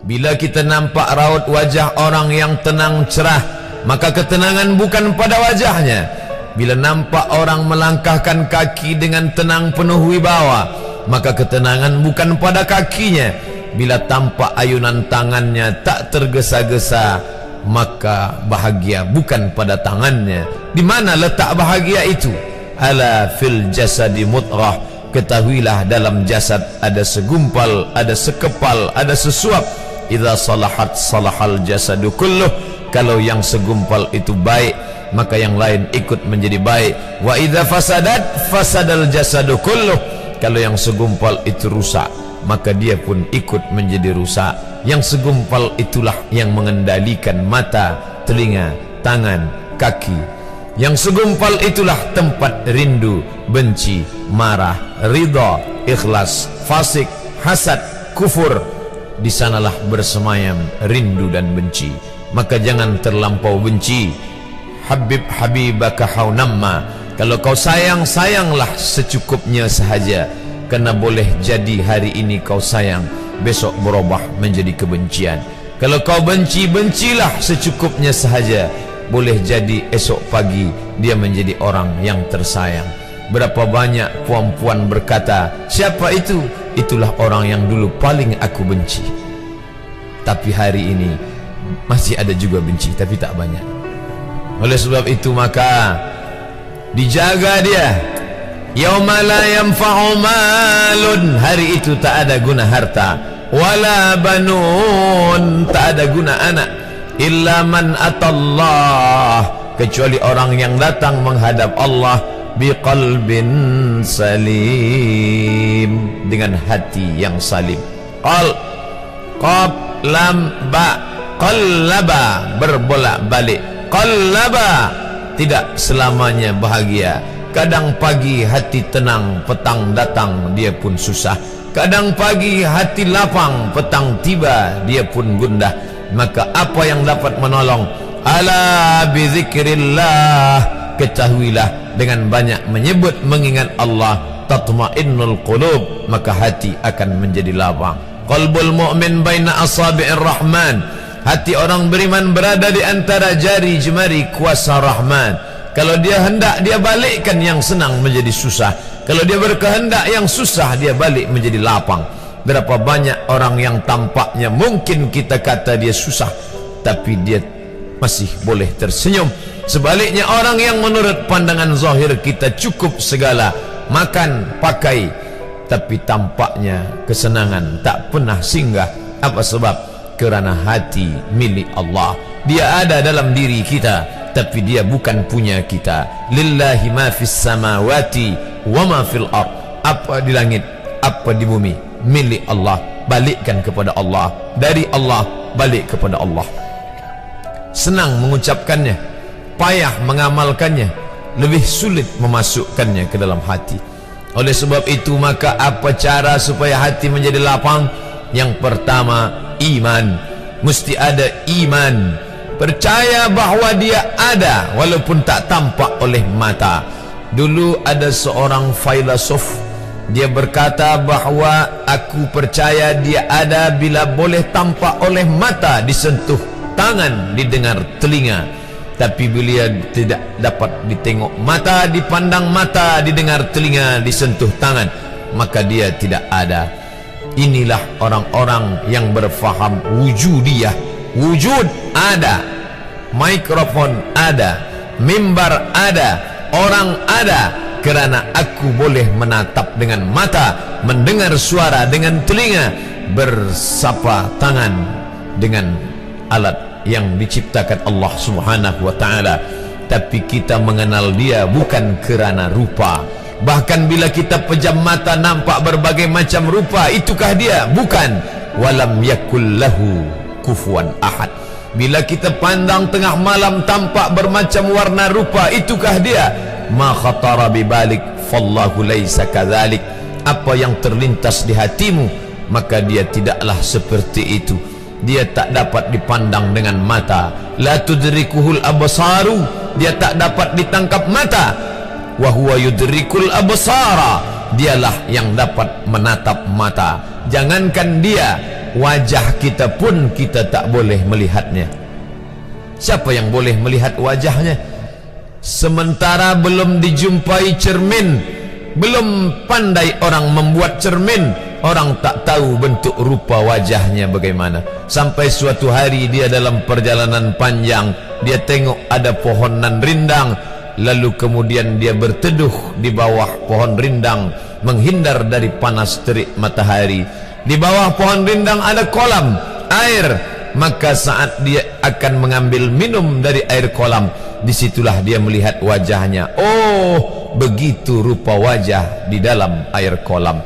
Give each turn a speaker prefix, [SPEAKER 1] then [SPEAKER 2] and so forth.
[SPEAKER 1] Bila kita nampak raut wajah orang yang tenang cerah, maka ketenangan bukan pada wajahnya. Bila nampak orang melangkahkan kaki dengan tenang penuh wibawa, maka ketenangan bukan pada kakinya. Bila tampak ayunan tangannya tak tergesa-gesa, maka bahagia bukan pada tangannya. Di mana letak bahagia itu? Ala fil jasadi mudghah. Ketahuilah dalam jasad ada segumpal, ada sekepal, ada sesuap. Idza salahat salahal jasadu kulluh. Kalau yang segumpal itu baik, maka yang lain ikut menjadi baik. Wa idza fasadat fasadal jasadu kulluh. Kalau yang segumpal itu rusak, maka dia pun ikut menjadi rusak. Yang segumpal itulah yang mengendalikan mata, telinga, tangan, kaki. Yang segumpal itulah tempat rindu, benci, marah, ridha, ikhlas, fasik, hasad, kufur. Di sanalah bersemayam rindu dan benci. Maka jangan terlampau benci. Habib habibaka haunamma. Kalau kau sayang, sayanglah secukupnya sahaja. Karena boleh jadi hari ini kau sayang, besok berubah menjadi kebencian. Kalau kau benci, bencilah secukupnya sahaja. Boleh jadi esok pagi dia menjadi orang yang tersayang. Berapa banyak puan-puan berkata, siapa itu? Itulah orang yang dulu paling aku benci. Tapi hari ini masih ada juga benci, tapi tak banyak. Oleh sebab itu maka dijaga dia. Yauma la yanfa'u malun. Hari itu tak ada guna harta, wala banun, tak ada guna anak, illa man atallah, kecuali orang yang datang menghadap Allah biqalbin salim, dengan hati yang salim. Qab lam ba, qallaba, berbolak-balik. Qallaba, tidak selamanya bahagia. Kadang pagi hati tenang, petang datang dia pun susah. Kadang pagi hati lapang, petang tiba dia pun gundah. Maka apa yang dapat menolong? Ala bizikrillah, ketahuilah dengan banyak menyebut mengingat Allah, tatma'innul qulub, maka hati akan menjadi lapang. Qalbul mu'min baina asabi'ir rahman, hati orang beriman berada di antara jari jemari kuasa Rahman. Kalau dia hendak, dia balikkan yang senang menjadi susah. Kalau dia berkehendak yang susah, dia balik menjadi lapang. Berapa banyak orang yang tampaknya mungkin kita kata dia susah, tapi dia masih boleh tersenyum. Sebaliknya orang yang menurut pandangan zahir kita cukup segala, makan, pakai, tapi tampaknya kesenangan tak pernah singgah. Apa sebab? Kerana hati milik Allah. Dia ada dalam diri kita, tapi dia bukan punya kita. Lillahi ma fis samawati wa ma fil ard. Apa di langit, apa di bumi, milik Allah. Balikkan kepada Allah. Dari Allah balik kepada Allah. Senang mengucapkannya, payah mengamalkannya, lebih sulit memasukkannya ke dalam hati. Oleh sebab itu maka apa cara supaya hati menjadi lapang? Yang pertama, iman. Mesti ada iman. Percaya bahawa dia ada walaupun tak tampak oleh mata. Dulu ada seorang filosof, dia berkata bahawa aku percaya dia ada bila boleh tampak oleh mata, disentuh tangan, didengar telinga. Tapi bila tidak dapat ditengok mata, dipandang mata, didengar telinga, disentuh tangan, maka dia tidak ada. Inilah orang-orang yang berfaham wujudiyah. Wujud ada, mikrofon ada, mimbar ada, orang ada, kerana aku boleh menatap dengan mata, mendengar suara dengan telinga, bersapa tangan dengan alat yang diciptakan Allah Subhanahu wa ta'ala. Tapi kita mengenal dia bukan kerana rupa. Bahkan bila kita pejam mata nampak berbagai macam rupa, itukah dia? Bukan. Walam yakul lahu kufuwan ahad. Bila kita pandang tengah malam tampak bermacam warna rupa, itukah dia? Ma khatara bibalik fallahu laisa kadzalik. Apa yang terlintas di hatimu, maka dia tidaklah seperti itu. Dia tak dapat dipandang dengan mata. La tudrikuhul absaru, dia tak dapat ditangkap mata. Wa huwa yudrikul absara, dialah yang dapat menatap mata. Jangankan dia, wajah kita pun kita tak boleh melihatnya. Siapa yang boleh melihat wajahnya? Sementara belum dijumpai cermin, belum pandai orang membuat cermin, orang tak tahu bentuk rupa wajahnya bagaimana. Sampai suatu hari dia dalam perjalanan panjang, dia tengok ada pohonan rindang, lalu kemudian dia berteduh di bawah pohon rindang, menghindar dari panas terik matahari. Di bawah pohon rindang ada kolam air, maka saat dia akan mengambil minum dari air kolam, disitulah dia melihat wajahnya. Oh, begitu rupa wajah di dalam air kolam.